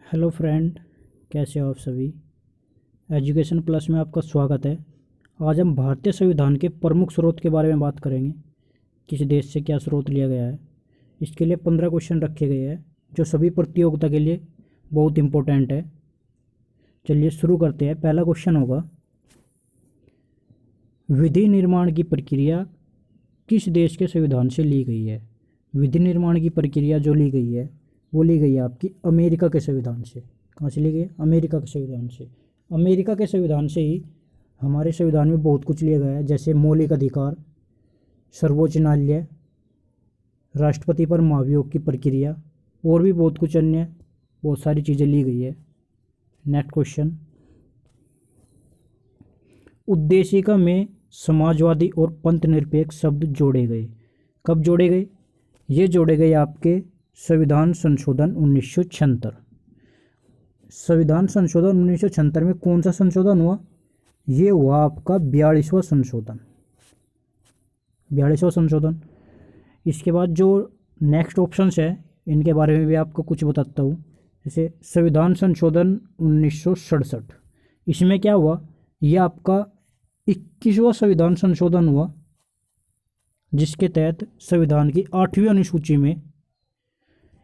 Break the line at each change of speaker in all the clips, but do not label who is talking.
Hello friend, कैसे हो आप सभी। एजुकेशन प्लस में आपका स्वागत है। आज हम भारतीय संविधान के प्रमुख स्रोत के बारे में बात करेंगे। किस देश से क्या स्रोत लिया गया है। इसके लिए 15 क्वेश्चन रखे गए हैं जो सभी प्रतियोगिता के लिए बहुत इम्पोर्टेंट है। चलिए शुरू करते हैं। पहला क्वेश्चन होगा, विधि निर्माण की प्रक्रिया किस देश के संविधान से ली गई है। विधि निर्माण की प्रक्रिया जो ली गई है वो ली गई है आपकी अमेरिका के संविधान से। कहाँ से ली गई है? अमेरिका के संविधान से। अमेरिका के संविधान से ही हमारे संविधान में बहुत कुछ लिया गया है, जैसे मौलिक अधिकार, सर्वोच्च न्यायालय, राष्ट्रपति पर महाभियोग की प्रक्रिया और भी बहुत कुछ अन्य बहुत सारी चीज़ें ली गई है। नेक्स्ट क्वेश्चन, उद्देशिका में समाजवादी और पंथ निरपेक्ष शब्द जोड़े गए। कब जोड़े गए? ये जोड़े गए आपके संविधान संशोधन 1976। संविधान संशोधन 1976 में कौन सा संशोधन हुआ? ये हुआ आपका 42वां संशोधन। 42वां संशोधन। इसके बाद जो नेक्स्ट ऑप्शंस है इनके बारे में भी आपको कुछ बताता हूँ। जैसे संविधान संशोधन 1967, इसमें क्या हुआ? यह आपका 21वां संविधान संशोधन हुआ, जिसके तहत संविधान की 8वीं अनुसूची में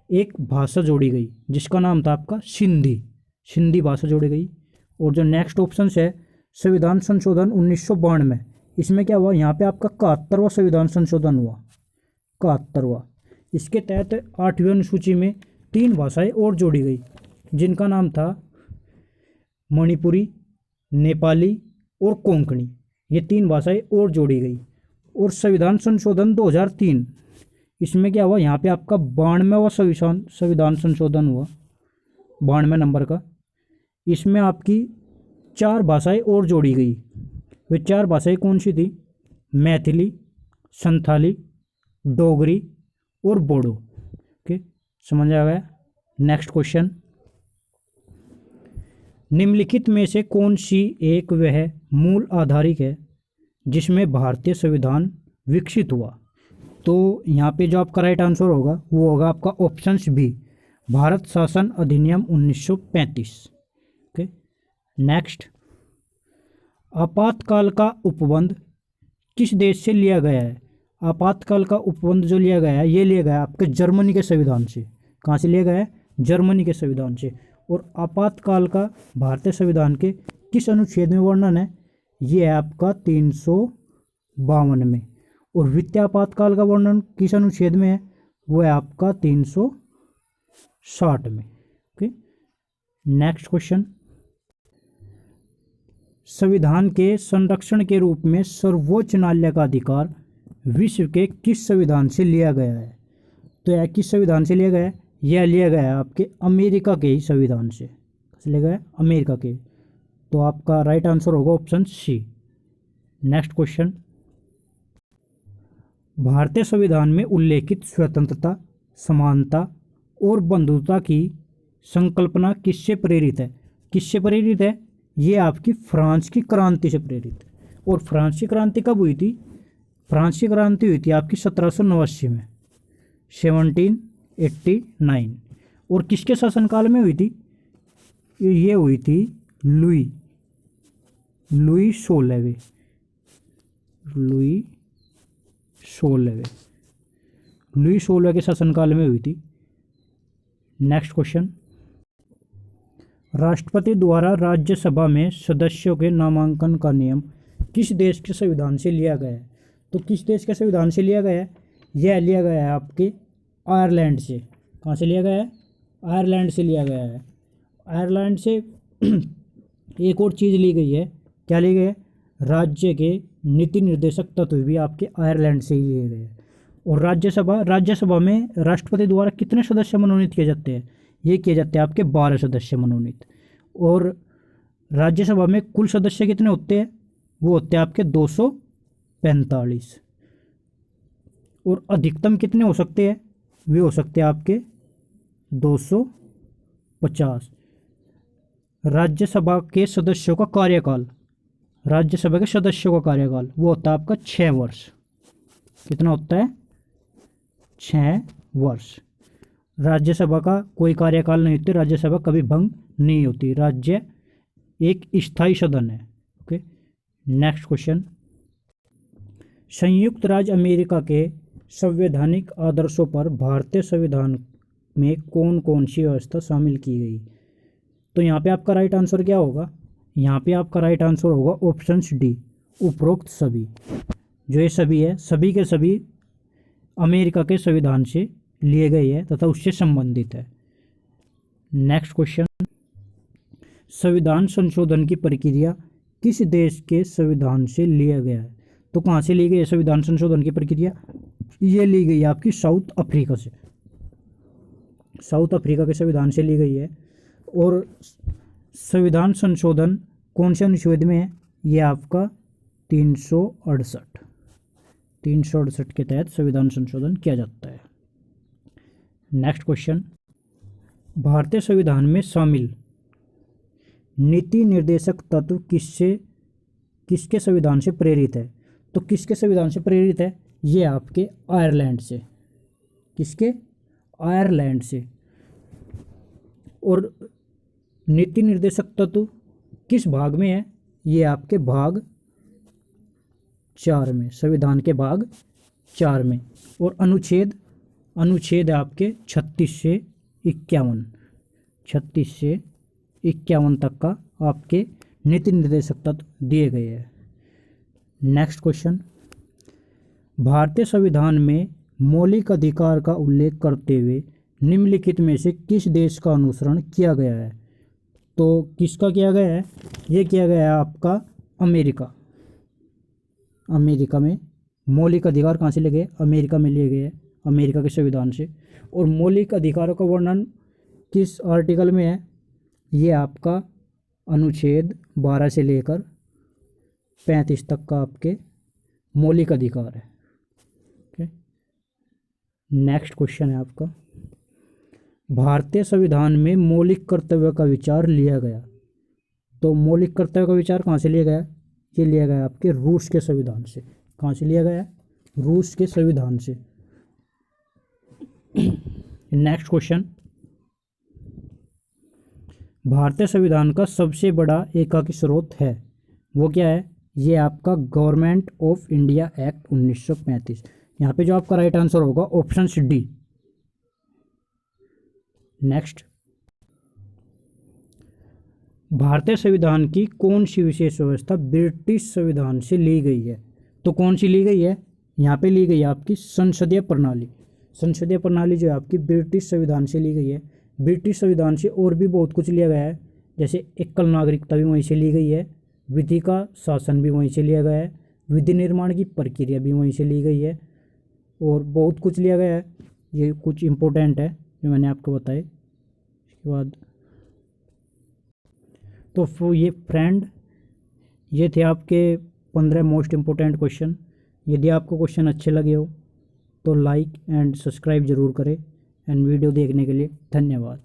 एक भाषा जोड़ी गई जिसका नाम था आपका सिंधी भाषा जोड़ी गई। और जो नेक्स्ट ऑप्शन है संविधान संशोधन 1992, इसमें क्या हुआ? यहाँ पे आपका 71वां संविधान संशोधन हुआ, 71वां। इसके तहत 8वीं अनुसूची में 3 भाषाएं और जोड़ी गई जिनका नाम था मणिपुरी, नेपाली और कोंकणी। ये 3 भाषाएं और जोड़ी गई। और संविधान संशोधन 2003, इसमें क्या हुआ? यहाँ पे आपका 92वां संविधान संशोधन हुआ, 92 नंबर का। इसमें आपकी 4 भाषाएं और जोड़ी गई। वे 4 भाषाएं कौन सी थी? मैथिली, संथाली, डोगरी और बोडो। ओके, समझ आ गया। नेक्स्ट क्वेश्चन, निम्नलिखित में से कौन सी एक वह मूल आधारिक है जिसमें भारतीय संविधान विकसित हुआ? तो यहाँ पे जो आपका राइट आंसर होगा वो होगा आपका ऑप्शन बी, भारत शासन अधिनियम 1935। ओके, नेक्स्ट, आपातकाल का उपबंध किस देश से लिया गया है? आपातकाल का उपबंध जो लिया गया है ये लिया गया है आपके जर्मनी के संविधान से। कहाँ से लिया गया है? जर्मनी के संविधान से। और आपातकाल का भारतीय संविधान के किस अनुच्छेद में वर्णन है? ये है आपका 352 में। और वित्तीय आपातकाल का वर्णन किस अनुच्छेद में है? वो है आपका 360 में। ओके, नेक्स्ट क्वेश्चन, संविधान के संरक्षण के रूप में सर्वोच्च न्यायालय का अधिकार विश्व के किस संविधान से लिया गया है? तो यह किस संविधान से लिया गया है? यह लिया गया है आपके अमेरिका के ही संविधान से। लिया गया है अमेरिका के। तो आपका राइट आंसर होगा ऑप्शन सी। नेक्स्ट क्वेश्चन, भारतीय संविधान में उल्लेखित स्वतंत्रता, समानता और बंधुता की संकल्पना किससे प्रेरित है? किससे प्रेरित है? ये आपकी फ्रांस की क्रांति से प्रेरित है। और फ्रांस की क्रांति कब हुई थी? फ्रांस की क्रांति हुई थी आपकी 1789 में, 1789। और किसके शासनकाल में हुई थी? ये हुई थी लुई 16वें। लुई 16 के शासनकाल में हुई थी। नेक्स्ट क्वेश्चन, राष्ट्रपति द्वारा राज्यसभा में सदस्यों के नामांकन का नियम किस देश के संविधान से लिया गया है? तो किस देश के संविधान से लिया गया है? यह लिया गया है आपके आयरलैंड से। कहाँ से लिया गया है? आयरलैंड से लिया गया है। आयरलैंड से एक और चीज़ ली गई है। क्या ली गई है? राज्य के नीति निर्देशक तत्व भी आपके आयरलैंड से ही लिए गए। और राज्यसभा में राष्ट्रपति द्वारा कितने सदस्य मनोनीत किए जाते हैं? ये किए जाते हैं आपके 12 सदस्य मनोनीत। और राज्यसभा में कुल सदस्य कितने होते हैं? वो होते हैं आपके 245। और अधिकतम कितने हो सकते हैं? वे हो सकते हैं आपके 250। राज्यसभा के सदस्यों का कार्यकाल, राज्यसभा के सदस्यों का कार्यकाल वो होता है आपका 6 वर्ष। कितना होता है? 6 वर्ष। राज्यसभा का कोई कार्यकाल नहीं होती, राज्यसभा कभी भंग नहीं होती, राज्य एक स्थायी सदन है। ओके, नेक्स्ट क्वेश्चन, संयुक्त राज्य अमेरिका के संवैधानिक आदर्शों पर भारतीय संविधान में कौन कौन सी व्यवस्था शामिल की गई? तो यहाँ पे आपका राइट आंसर क्या होगा? यहाँ पे आपका राइट आंसर होगा ऑप्शन डी, उपरोक्त सभी। जो ये सभी है, सभी के सभी अमेरिका के संविधान से लिए गए हैं तथा उससे संबंधित है। नेक्स्ट क्वेश्चन, संविधान संशोधन की प्रक्रिया किस देश के संविधान से लिया गया है? तो कहाँ से ली गई है संविधान संशोधन की प्रक्रिया? ये ली गई है आपकी साउथ अफ्रीका से, साउथ अफ्रीका के संविधान से ली गई है। और संविधान संशोधन कौन से अनुच्छेद में है? ये आपका 368 के तहत संविधान संशोधन किया जाता है। नेक्स्ट क्वेश्चन, भारतीय संविधान में शामिल नीति निर्देशक तत्व किसके संविधान से प्रेरित है? तो किसके संविधान से प्रेरित है? ये आपके आयरलैंड से। किसके? आयरलैंड से। और नीति निर्देशक तत्व किस भाग में है? ये आपके भाग 4 में, संविधान के भाग 4 में। और अनुच्छेद आपके 36 से 51 तक का आपके नीति निर्देशक तत्व दिए गए हैं। नेक्स्ट क्वेश्चन, भारतीय संविधान में मौलिक अधिकार का उल्लेख करते हुए निम्नलिखित में से किस देश का अनुसरण किया गया है? तो किसका किया गया है? ये किया गया है आपका अमेरिका। अमेरिका में मौलिक अधिकार कहाँ से लिए गए? अमेरिका में लिए गए हैं, अमेरिका के संविधान से। और मौलिक अधिकारों का वर्णन किस आर्टिकल में है? ये आपका अनुच्छेद 12 से लेकर 35 तक का आपके मौलिक अधिकार है। ओके, नेक्स्ट क्वेश्चन है आपका, भारतीय संविधान में मौलिक कर्तव्य का विचार लिया गया। तो मौलिक कर्तव्य का विचार कहाँ से लिया गया? ये लिया गया आपके रूस के संविधान से। कहाँ से लिया गया? रूस के संविधान से। नेक्स्ट क्वेश्चन, भारतीय संविधान का सबसे बड़ा एकाकी स्रोत है, वो क्या है? ये आपका गवर्नमेंट ऑफ इंडिया एक्ट 1935। यहाँ पे जो आपका राइट आंसर होगा ऑप्शन डी। नेक्स्ट, भारतीय संविधान की कौन सी विशेष व्यवस्था ब्रिटिश संविधान से ली गई है? तो कौन सी ली गई है? यहाँ पे ली गई है आपकी संसदीय प्रणाली। संसदीय प्रणाली जो है आपकी ब्रिटिश संविधान से ली गई है। ब्रिटिश संविधान से और भी बहुत कुछ लिया गया है, जैसे एकल नागरिकता भी वहीं से ली गई है, विधि का शासन भी वहीं से लिया गया है, विधि निर्माण की प्रक्रिया भी वहीं से ली गई है, और बहुत कुछ लिया गया है। ये कुछ इम्पोर्टेंट है जो मैंने आपको बताए। इसके बाद तो ये फ्रेंड, ये थे आपके 15 मोस्ट इम्पोर्टेंट क्वेश्चन। यदि आपको क्वेश्चन अच्छे लगे हो तो लाइक एंड सब्सक्राइब ज़रूर करें। एंड वीडियो देखने के लिए धन्यवाद।